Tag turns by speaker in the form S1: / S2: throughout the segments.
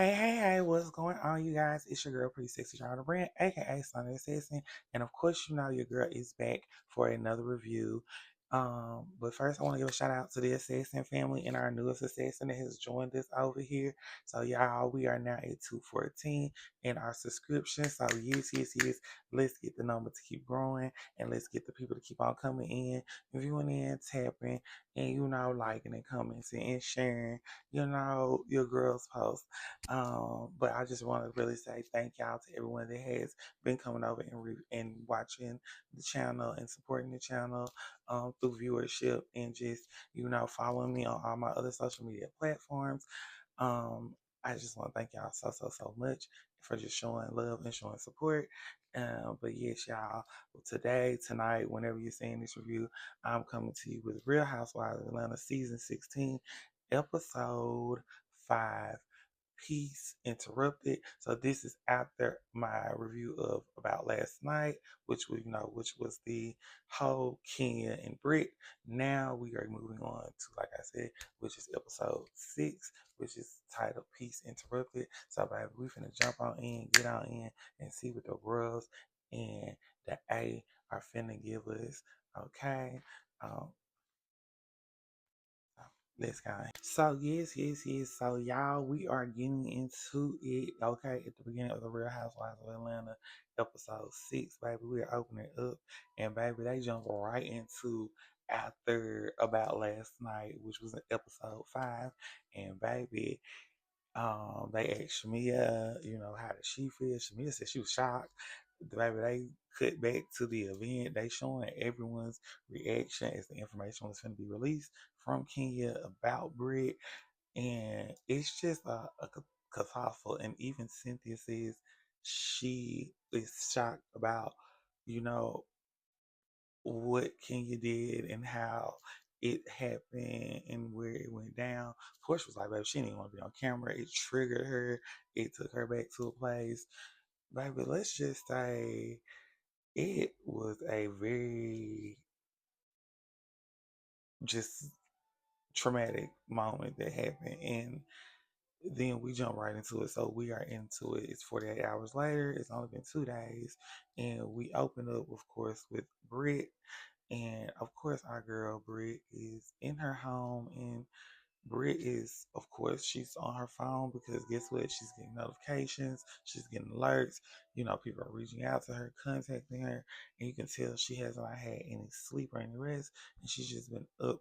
S1: Hey, what's going on, you guys? It's your girl, Pretty Sexy Charlotte Brand, aka Sunday Assassin. And of course, you know your girl is back for another review. But first, I want to give a shout out to the Assassin family and our newest assassin that has joined us over here. So, y'all, we are now at 214 in our subscription. So, yes, let's get the number to keep growing and let's get the people to keep on coming in, viewing in, tapping, and liking and commenting and sharing, your girl's post. But I just want to really say thank y'all to everyone that has been coming over and watching the channel and supporting the channel through viewership and just following me on all my other social media platforms. Um, I just want to thank y'all so much for just showing love and showing support. But yes, y'all, tonight, whenever you're seeing this review, I'm coming to you with Real Housewives of Atlanta season 16, episode 5. Peace Interrupted. So this is after my review of about last night, which was the whole Kenya and Britt. Now we are moving on to, like I said, which is episode 6, which is titled Peace Interrupted. So baby, we finna jump on in, get on in, and see what the Rubs and the A are finna give us. Okay. Um, Let's go. So yes. So y'all, we are getting into it. Okay, at the beginning of the Real Housewives of Atlanta, episode 6, baby. We are opening up, and baby, they jump right into after about last night, which was in episode 5, and baby, they asked Shamia, how did she feel? Shamia said she was shocked. Baby, they cut back to the event. They showing everyone's reaction as the information was going to be released from Kenya about Britt. And it's just a kerfuffle. And even Cynthia says she is shocked about, you know, what Kenya did and how it happened and where it went down. Portia was like, baby, she didn't want to be on camera. It triggered her. It took her back to a place. Baby, let's just say it was a very just traumatic moment that happened. And then we jump right into it. So we are into it. It's 48 hours later. It's only been 2 days. And we open up, of course, with Britt. And of course, our girl Britt is in her home, and Britt is, of course, she's on her phone because guess what? She's getting notifications, she's getting alerts. People are reaching out to her, contacting her, and you can tell she hasn't had any sleep or any rest, and she's just been up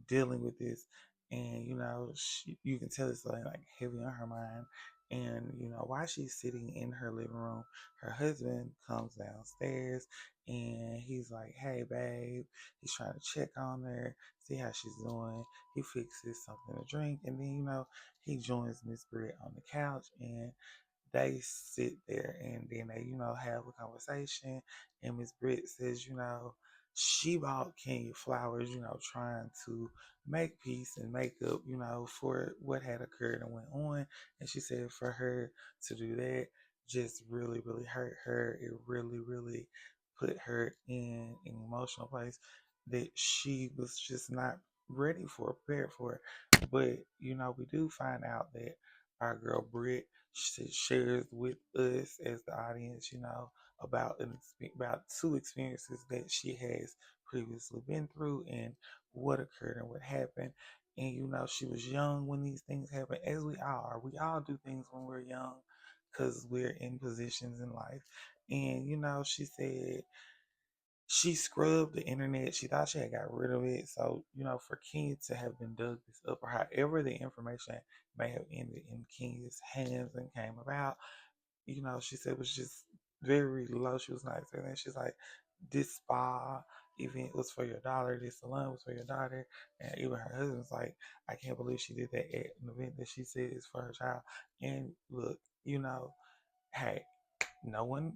S1: dealing with this. And you can tell it's like heavy on her mind. And while she's sitting in her living room, her husband comes downstairs and he's like, "Hey, babe." He's trying to check on her, see how she's doing. He fixes something to drink, and then he joins Miss Britt on the couch, and they sit there, and then they have a conversation. And Miss Britt says, she bought Kenya flowers, trying to make peace and make up, for what had occurred and went on. And she said for her to do that just really hurt her. It really put her in an emotional place that she was just not ready for, prepared for. But we do find out that our girl Britt shares with us as the audience, about about 2 experiences that she has previously been through and what occurred and what happened. And she was young when these things happen, as we all are. We all do things when we're young because we're in positions in life. And she said she scrubbed the internet. She thought she had got rid of it. So, for Kenya to have been dug this up, or however the information may have ended in Kenya's hands and came about, she said it was just very low. She was not expecting that. She's like, this spa event was for your daughter, this salon was for your daughter. And even her husband's like, I can't believe she did that at an event that she said is for her child. And look, hey, no one,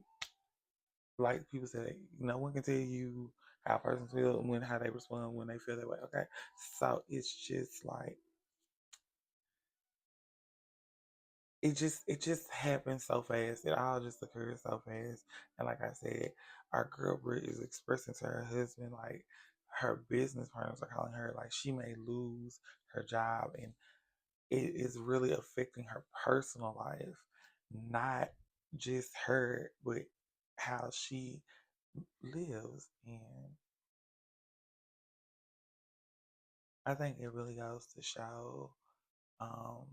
S1: like people say, no one can tell you how a person feels when how they respond when they feel that way. Okay, so it's just like it just happens so fast. It all just occurs so fast. And like I said, our girl Britt is expressing to her husband like her business partners are calling her like she may lose her job, and it is really affecting her personal life, not just her, but how she lives. And I think it really goes to show um,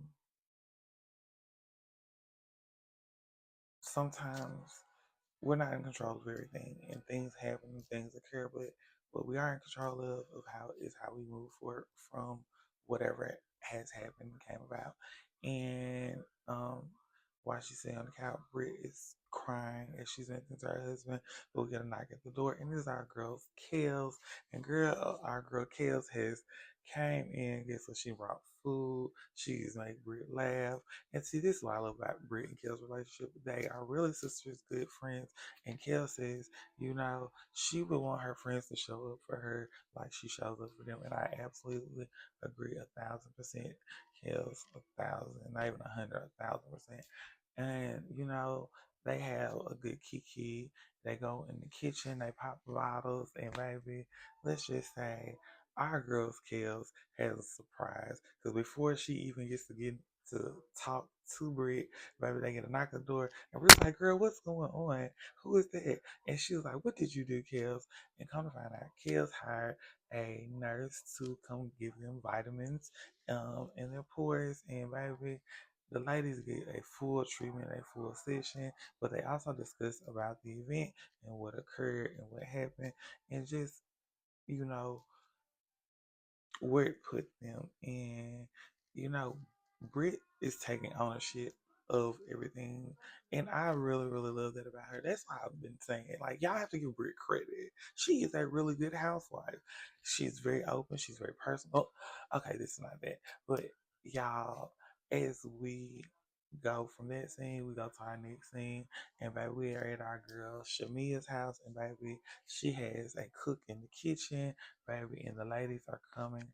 S1: sometimes we're not in control of everything, and things happen, and things occur. But what we are in control of how is how we move forward from whatever has happened and came about. And while she's sitting on the couch, Britt is crying as she's venting to her husband. But we get a knock at the door, and this is our girl Kels, and our girl Kels has came in. Guess what? She brought food. She's made Britt laugh. And see, this is what I love about Britt and Kel's relationship. They are really sisters, good friends. And Kel says, she would want her friends to show up for her like she shows up for them. And I absolutely agree 1,000%. Kel's 1,000, not even 100, 1,000%. And, they have a good kiki. They go in the kitchen, they pop bottles, and baby, let's just say our girl's Kels has a surprise. Because before she even gets to get to talk to Britt, baby, they get a knock at the door, and Britt's like, "Girl, what's going on? Who is that?" And she was like, "What did you do, Kels?" And come to find out, Kels hired a nurse to come give them vitamins in their pores, and baby, the ladies get a full treatment, a full session, but they also discuss about the event and what occurred and what happened, and just you know where it put them. And you know, Brit is taking ownership of everything, and I really, really love that about her. That's why I've been saying it. Like y'all have to give Brit credit. She is a really good housewife. She's very open. She's very personal. Okay, this is not that, but y'all, as we go from that scene, we go to our next scene, and baby, we are at our girl Shamia's house, and baby, she has a cook in the kitchen, baby, and the ladies are coming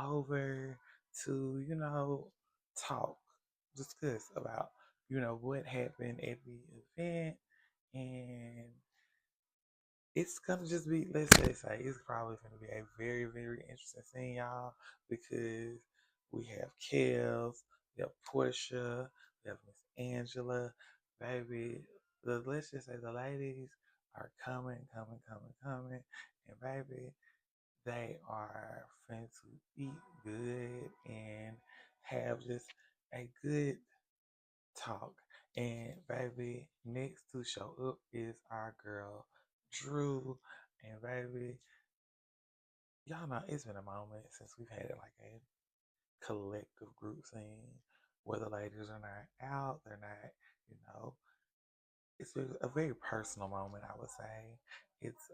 S1: over to, talk, discuss about, what happened at the event. And it's gonna just be, let's just say, it's probably gonna be a very, very interesting scene, y'all, because we have Kels, we have Portia, we have Miss Angela, baby. Let's just say the ladies are coming, coming, coming, coming, and baby, they are fin to eat good and have just a good talk. And baby, next to show up is our girl Drew. And baby, y'all know it's been a moment since we've had like a collective group scene where the ladies are not out, they're not, you know, it's a very personal moment, I would say. It's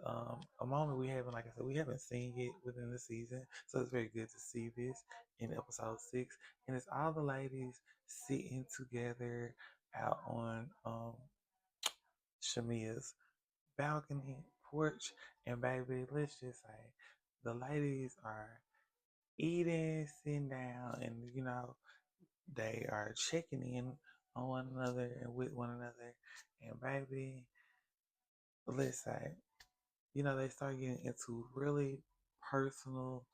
S1: a moment we haven't, like I said, we haven't seen it within the season, so it's very good to see this in episode 6. And it's all the ladies sitting together out on Shamia's balcony porch, and baby, let's just say the ladies are eating, sitting down, and they are checking in on one another and with one another, and baby, let's say, they start getting into really personal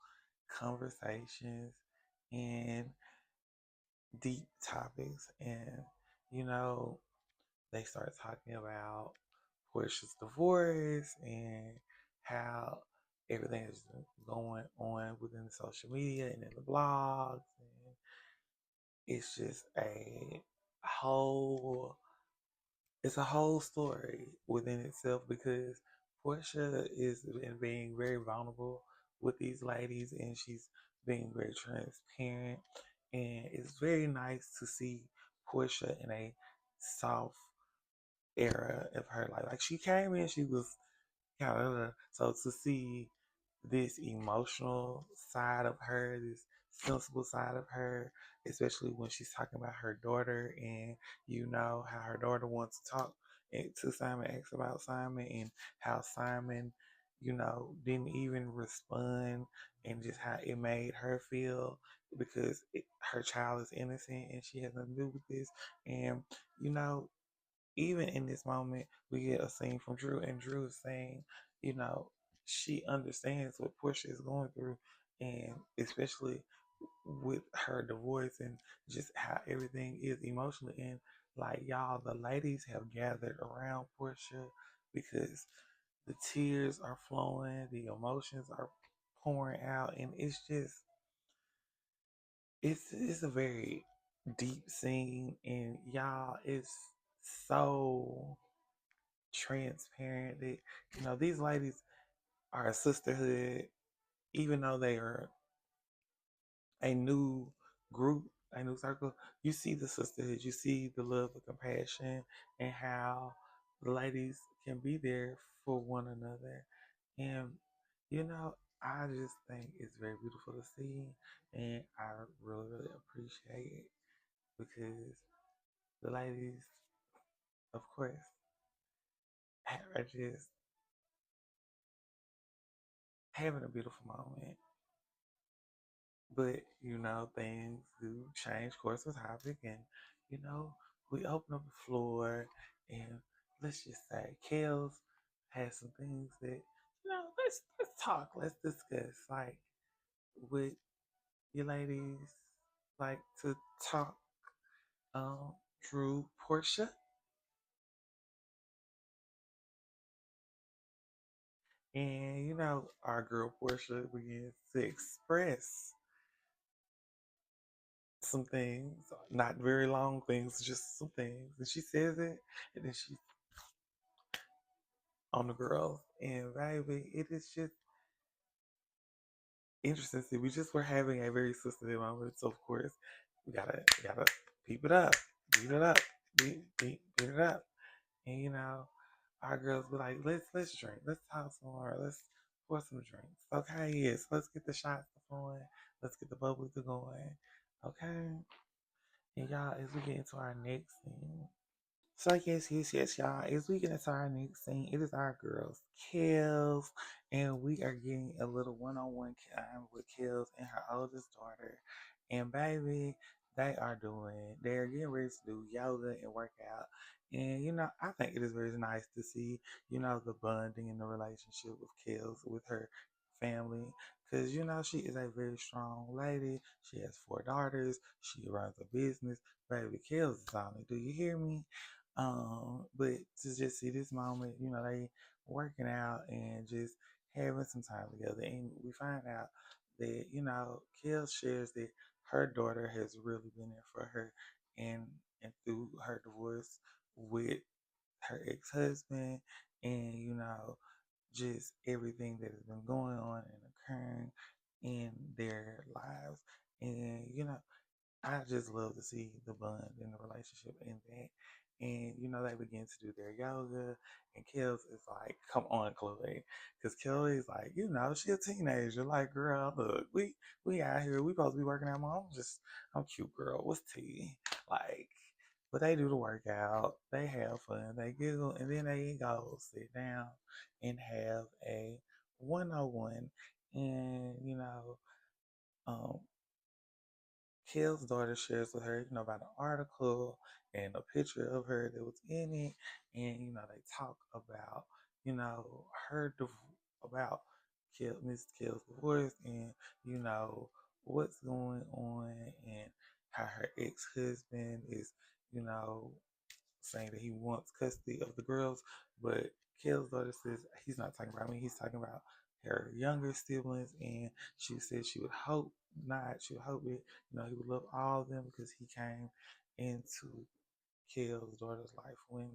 S1: conversations and deep topics. And, you know, they start talking about Portia's divorce and how everything is going on within the social media and in the blogs. And it's just whole it's a whole story within itself because Portia is being very vulnerable with these ladies, and she's being very transparent, and it's very nice to see Portia in a soft era of her life. Like she came in, she was kind of so to see this emotional side of her, this sensible side of her, especially when she's talking about her daughter, and how her daughter wants to talk to Simon, asks about Simon, and how Simon, didn't even respond, and just how it made her feel because her child is innocent and she has nothing to do with this. And you know even in this moment, we get a scene from Drew, and Drew is saying, you know, she understands what Portia is going through, and especially with her divorce and just how everything is emotionally. And like y'all, the ladies have gathered around Portia because the tears are flowing, the emotions are pouring out, and it's a very deep scene, and y'all, it's so transparent that these ladies are a sisterhood, even though they are a new group, a new circle. You see the sisterhood, you see the love, the compassion, and how the ladies can be there for one another. And I just think it's very beautiful to see, and I really, really appreciate it because the ladies, of course, are just having a beautiful moment. But things do change course of topic, and you know, we open up the floor, and let's just say Kels has some things that let's talk, let's discuss. Like, would you ladies like to talk? Drew, Portia, and our girl Portia begins to express some things, not very long things, just some things. And she says it, and then she's on the girls. And baby, it is just interesting. See, we just were having a very sensitive moment, so of course we gotta peep it up, beat it up, beat it up. And our girls be like, let's drink, let's talk some more, let's pour some drinks. Okay, yes, let's get the shots going, let's get the bubbles going. Okay. And y'all, as we get into our next scene. So yes, y'all. As we get into our next scene, it is our girls, Kels, and we are getting a little one-on-one time with Kels and her oldest daughter. And baby, they're getting ready to do yoga and work out. And I think it is very nice to see, the bonding and the relationship with Kels with her family. Because she is a very strong lady. She has four daughters. She runs a business. Baby, Kels is on it. Do you hear me? But to just see this moment, they working out and just having some time together. And we find out that, Kel shares that her daughter has really been there for her and through her divorce with her ex-husband and, just everything that has been going on and occurring in their lives. And, I just love to see the bond in the relationship in that. And they begin to do their yoga, and Kels is like, "Come on, Chloe," because Chloe is like, she a teenager. Like, girl, look, we out here, we supposed to be working out. I'm cute, girl. What's tea? Like, but they do the workout, they have fun, they giggle, and then they go sit down and have a 101, and um, Kale's daughter shares with her, about an article and a picture of her that was in it, and they talk about, her about Miss Kale's divorce, and what's going on, and how her ex-husband is, you know, saying that he wants custody of the girls, but Kale's daughter says he's not talking about me. He's talking about her younger siblings, and she said she would hope not. She would hope that he would love all of them because he came into Kale's daughter's life when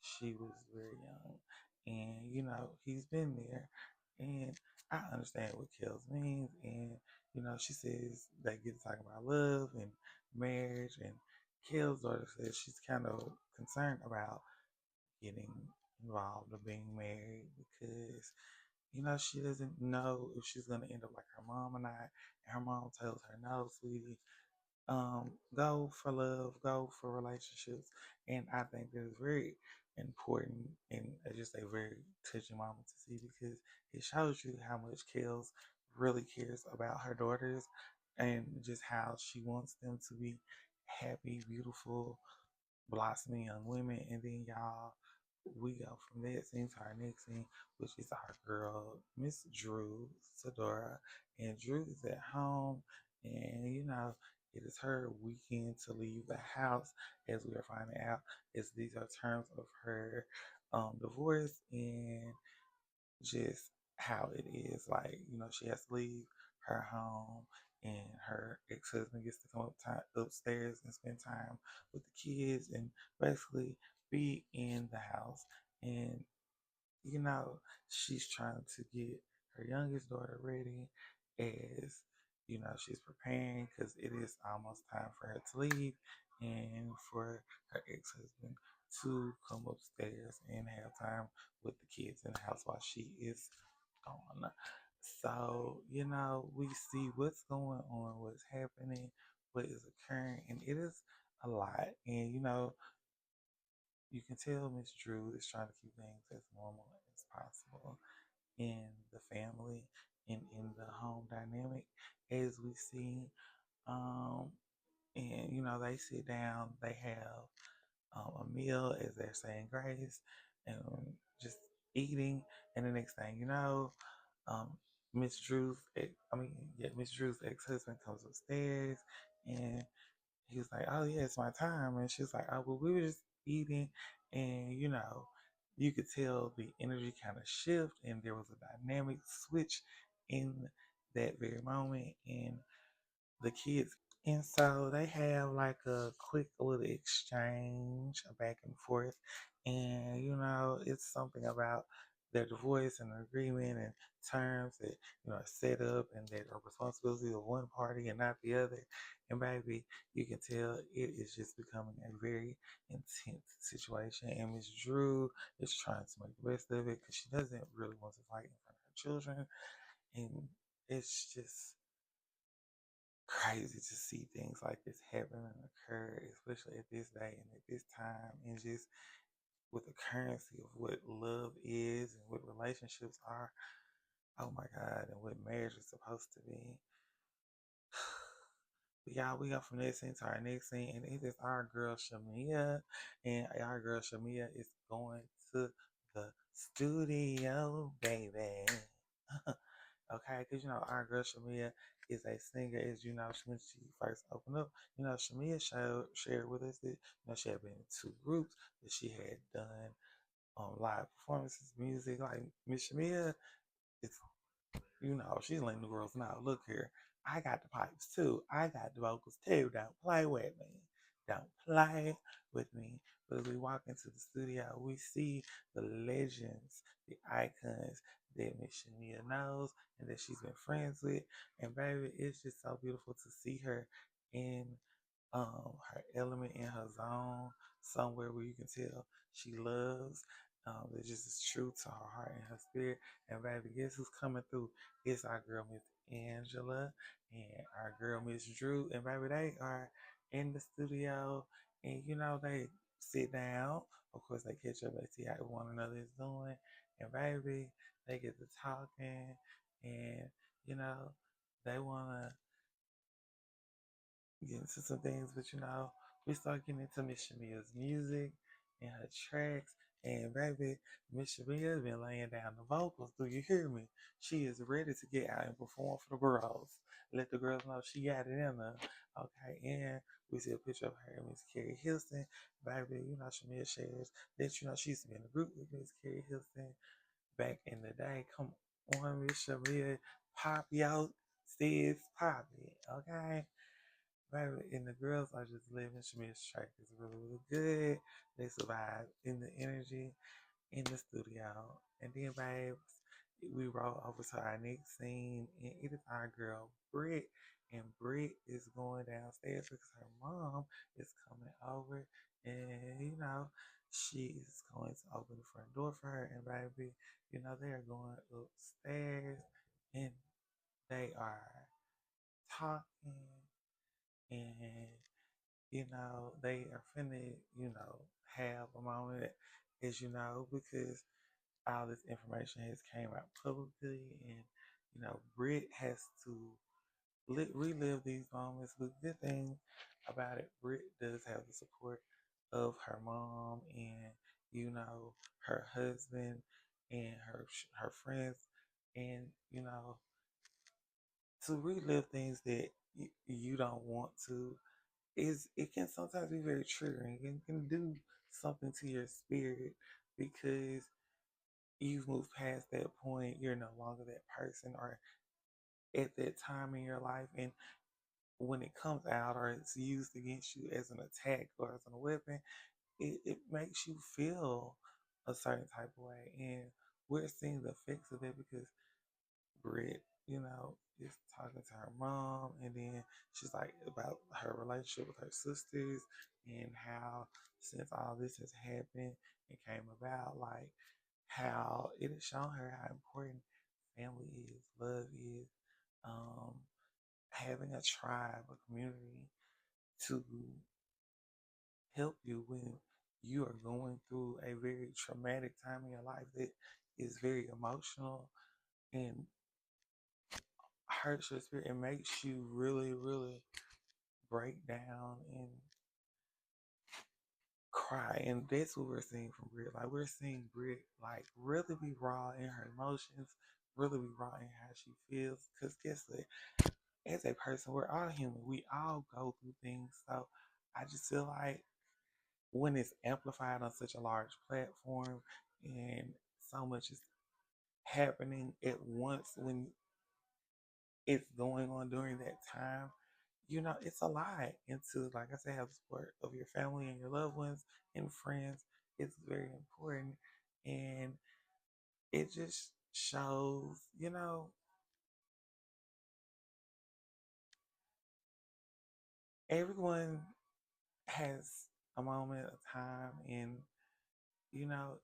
S1: she was very young, and he's been there, and I understand what Kale's means, and she says they get to talking about love and marriage, and Kale's daughter says she's kind of concerned about getting involved or being married because she doesn't know if she's gonna end up like her mom or not. And her mom tells her, "No, sweetie, go for love, go for relationships." And I think that is very important and just a very touching moment to see because it shows you how much Kels really cares about her daughters and just how she wants them to be happy, beautiful, blossoming young women. And then y'all, we go from that scene to our next scene, which is our girl, Miss Drew Sadora. And Drew is at home And it is her weekend to leave the house, as we are finding out, as these are terms of her divorce, and just how it is. Like, she has to leave her home, and her ex husband gets to come upstairs and spend time with the kids and basically be in the house. And you know, she's trying to get her youngest daughter ready, as she's preparing because it is almost time for her to leave, and for her ex-husband to come upstairs and have time with the kids in the house while she is gone. So, we see what's going on, what's happening, what is occurring, and it is a lot. And you can tell Miss Drew is trying to keep things as normal as possible in the family and in the home dynamic, as we see. Um, and they sit down, they have a meal as they're saying grace and just eating, and the next thing you know, um, Miss Drew's ex-husband comes upstairs, and he was like, "Oh yeah, it's my time," and she was like, "Oh well, we were just eating," and you could tell the energy kind of shift, and there was a dynamic switch in that very moment, and the kids. And so they have like a quick little exchange, a back and forth. And, it's something about their divorce and agreement and terms that, are set up and that are responsibility of one party and not the other. And baby, you can tell it is just becoming a very intense situation. And Miss Drew is trying to make the best of it because she doesn't really want to fight in front of her children. And it's just crazy to see things like this happen and occur, especially at this day and at this time, and just with the currency of what love is and what relationships are. Oh my God, and what marriage is supposed to be. Y'all, we go from that scene to our next scene, and it is our girl Shamia, and our girl Shamia is going to the studio, baby. Okay, because our girl Shamia is a singer, as when she first opened up. Shamia shared with us that she had been in two groups, that she had done live performances, music. Like Miss Shamia is, she's letting the girls know, look here, I got the pipes too. I got the vocals too. Don't play with me. Don't play with me. But as we walk into the studio, we see the legends, the icons that Miss Shania knows and that she's been friends with. And baby, it's just so beautiful to see her in her element, in her zone, somewhere where you can tell she loves. That just is true to her heart and her spirit. And baby, guess who's coming through? It's our girl Miss Angela and our girl Miss Drew. And baby, they are in the studio, and they sit down. Of course, they catch up, they see how one another is doing. And baby, they get to talking, and you know, they wanna get into some things, but we start getting into Miss Shamia's music and her tracks. And baby, Miss Shamia has been laying down the vocals. Do you hear me? She is ready to get out and perform for the girls. Let the girls know she got it in her. Okay, and we see a picture of her and Miss Carrie Hilson. Baby, Shamia shares that she used to be in a group with Miss Carrie Hilson back in the day. Come on, Miss Shamia, pop yo, sis, pop it, okay? Baby, and the girls are just living. Shamia's track is really, really good. They survive in the energy in the studio. And then, babes, we roll over to our next scene, and it is our girl Britt. And Britt is going downstairs because her mom is coming over, and she is going to open the front door for her. And baby, they are going upstairs, and they are talking, and they are finna, have a moment, as because all this information has came out publicly, and Brit has to relive these moments. But the good thing about it, Brit does have the support of her mom and her husband and her friends, and to relive things that you don't want to, is it can sometimes be very triggering and can do something to your spirit because you've moved past that point. You're no longer that person or at that time in your life. And when it comes out or it's used against you as an attack or as a weapon, it makes you feel a certain type of way. And we're seeing the effects of it because Britt, is talking to her mom, and then she's like about her relationship with her sisters and how since all this has happened and came about, like how it has shown her how important family is, love is, um, having a tribe, a community to help you when you are going through a very traumatic time in your life that is very emotional and hurts your spirit and makes you really, really break down and cry. And that's what we're seeing from Brit. Like we're seeing Brit like really be raw in her emotions, really be raw in how she feels. Cause guess what? As a person, we're all human. We all go through things. So I just feel like when it's amplified on such a large platform and so much is happening at once when it's going on during that time, it's a lot. And to, like I said, have the support of your family and your loved ones and friends is very important. And it just shows, everyone has a moment of time, and, you know,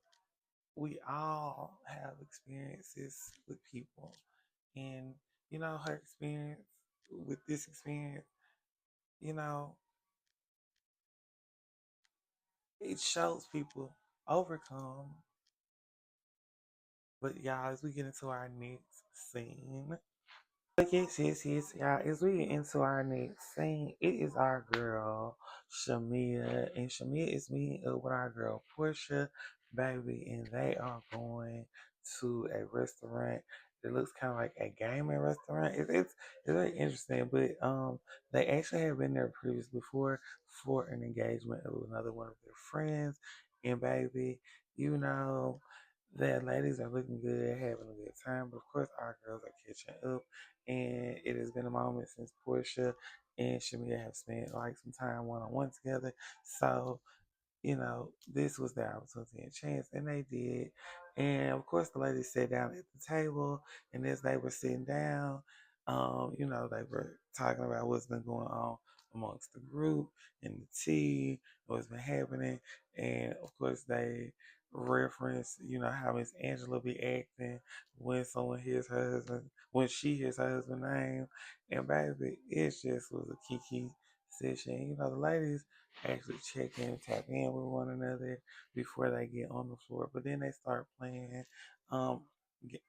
S1: we all have experiences with people. And, her experience with this experience, you know, it shows people overcome. But y'all, as we get into our next scene, yes, y'all. As we get into our next scene, it is our girl Shamia, and Shamia is meeting up with our girl Portia, baby, and they are going to a restaurant. It looks kind of like a gaming restaurant. It's very interesting, but they actually have been there previously before for an engagement of another one of their friends, and baby, you know. The ladies are looking good, having a good time, but of course our girls are catching up, and it has been a moment since Portia and Shamia have spent like some time one on one together. So this was their opportunity and chance, and they did. And of course, the ladies sat down at the table, and as they were sitting down, they were talking about what's been going on amongst the group and the tea, what's been happening, and of course, they referenced, how Miss Angela be acting when someone hears her husband, when she hears her husband's name, and baby, it just was a kiki session. The ladies actually check in, tap in with one another before they get on the floor. But then they start playing of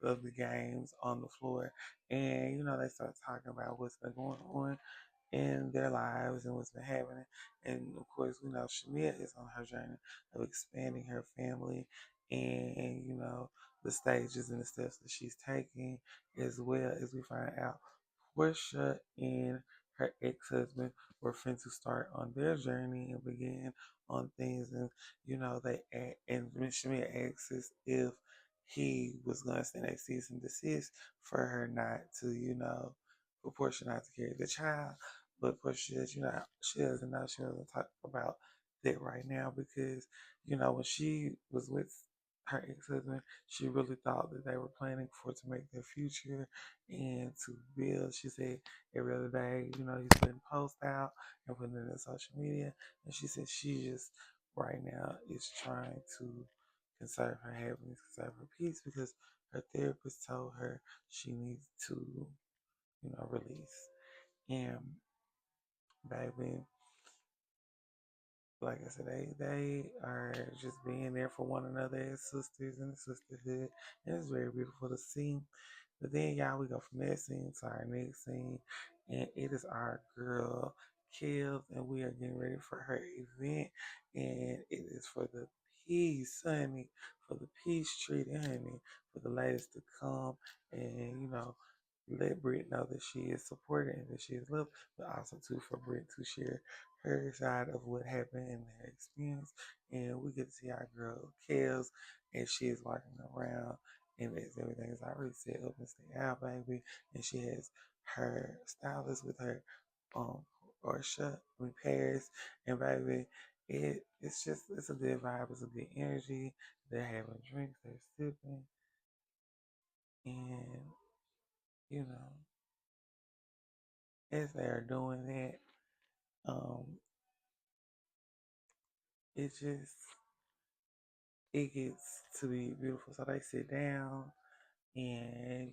S1: the games on the floor, and they start talking about what's been going on in their lives and what's been happening. And of course, we know Shamia is on her journey of expanding her family, and the stages and the steps that she's taking, as well as we find out Portia and her ex-husband were fin to start on their journey and begin on things. And and Miss Shamia asks if he was going to send a cease and desist for her not to, for Portia not to carry the child. But Portia says, she doesn't know, she doesn't talk about that right now because, when she was with her ex-husband, she really thought that they were planning for to make their future and to build. She said every other day, he's putting posts out and putting it in social media. And she said she just right now is trying to conserve her happiness, conserve her peace because her therapist told her she needs to, release. And baby, like I said, they are just being there for one another as sisters in the sisterhood. And it's very beautiful to see. But then, y'all, we go from that scene to our next scene, and it is our girl Kels, and we are getting ready for her event, and it is for the peace, honey, for the peace treaty, honey, for the ladies to come and let Britt know that she is supported and that she is loved, but also too for Britt to share her side of what happened and her experience. And we get to see our girl Kels, and she is walking around, and everything is already set up and stay out, baby. And she has her stylist with her, um, Paris, and baby. It's a good vibe, it's a good energy. They're having drinks, they're sipping, and you know, as they are doing that, um, it just it gets to be beautiful. So they sit down and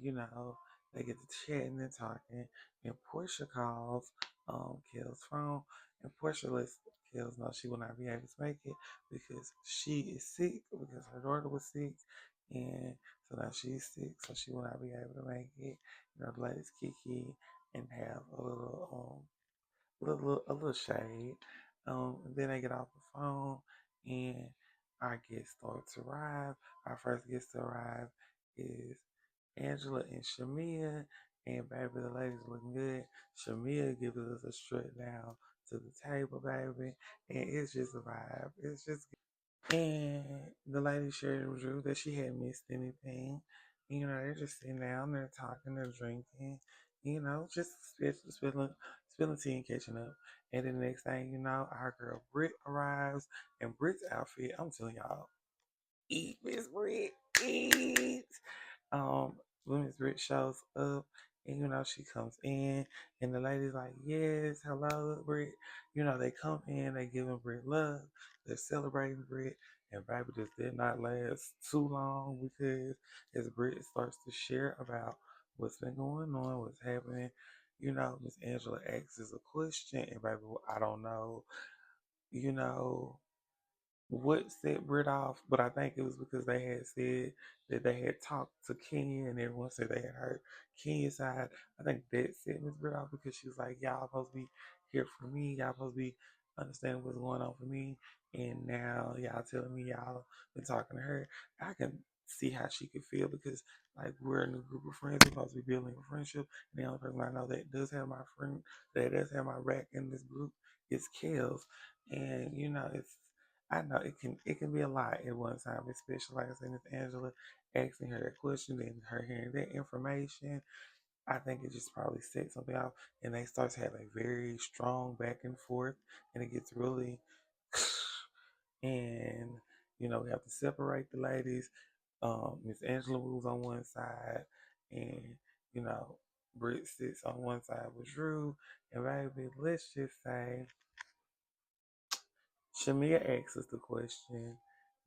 S1: they get to chatting and talking. And Portia calls Kel's phone, and Portia lets Kels know she will not be able to make it because she is sick because her daughter was sick, and so now she's sick, so she will not be able to make it. The ladies kiki and have a little shade. And then they get off the phone, and our guests start to arrive. Our first guest to arrive is Angela and Shamia, and baby, the ladies looking good. Shamia gives us a strut down to the table, baby, and it's just a vibe. It's just and the lady shared with Drew that she hadn't missed anything. They're just sitting down, they're talking, they're drinking, just spilling tea and catching up. And then the next thing you know, our girl Britt arrives, and Britt's outfit, I'm telling y'all, eat, Miss Britt, eat. Um, when Miss Britt shows up, and she comes in, and the lady's like, "Yes, hello, Britt." They come in, they giving Britt love, they're celebrating Britt, and baby, this did not last too long because as Britt starts to share about what's been going on, what's happening, Miss Angela asks a question, and baby, I don't know, you know what set Britt off, but I think it was because they had said that they had talked to Kenya and everyone said they had heard Kenya's side. I think that set Miss Britt off because she was like, "Y'all supposed to be here for me, y'all supposed to be understanding what's going on for me, and now y'all telling me y'all been talking to her." I can see how she could feel because like we're in a group of friends, we're supposed to be building a friendship, and the only person I know that does have my friend that does have my back in this group is Kels. And it's I know it can be a lot at one time, especially like I said, Miss Angela asking her that question and her hearing that information. I think it just probably set something off, and they start to have a very strong back and forth, and it gets really, and we have to separate the ladies. Miss Angela moves on one side, and you know Britt sits on one side with Drew, and baby, let's just say Shamia asks us the question.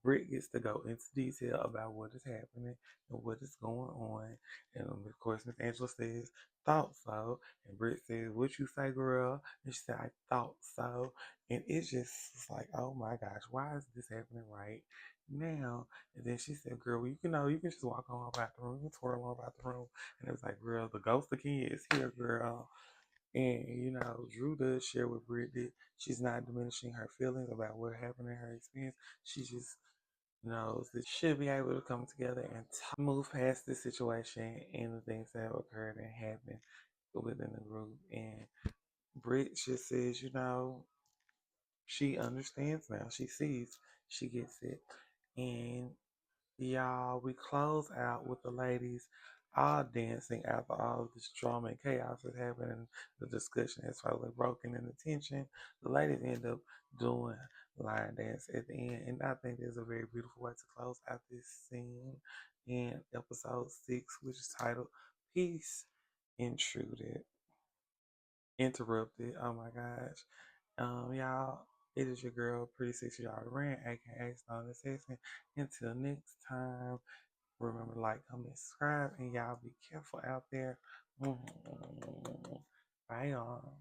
S1: Britt gets to go into detail about what is happening and what is going on. And of course, Miss Angela says, "Thought so." And Britt says, "What you say, girl?" And she said, "I thought so." And it's just it's like, oh my gosh, why is this happening right now? And then she said, "Girl, well, you can just walk on about the room, you can twirl on about the room." And it was like, "Girl, the ghost of Kenya is here, girl." And Drew does share with Britt that she's not diminishing her feelings about what happened in her experience. She just knows that should be able to come together and move past this situation and the things that have occurred and happened within the group. And Britt just says, she understands now. She sees, she gets it. And y'all, we close out with the ladies all dancing after all of this drama and chaos that happened and the discussion has finally broken and the tension. The ladies end up doing line dance at the end, and I think there's a very beautiful way to close out this scene in episode 6, which is titled Peace Intruded. Interrupted. Oh my gosh. Y'all, it is your girl, Pretty Sexy Y'all Rant, aka Stone Assassin. Until next time. Remember to like, comment, subscribe, and y'all be careful out there. Bye, y'all.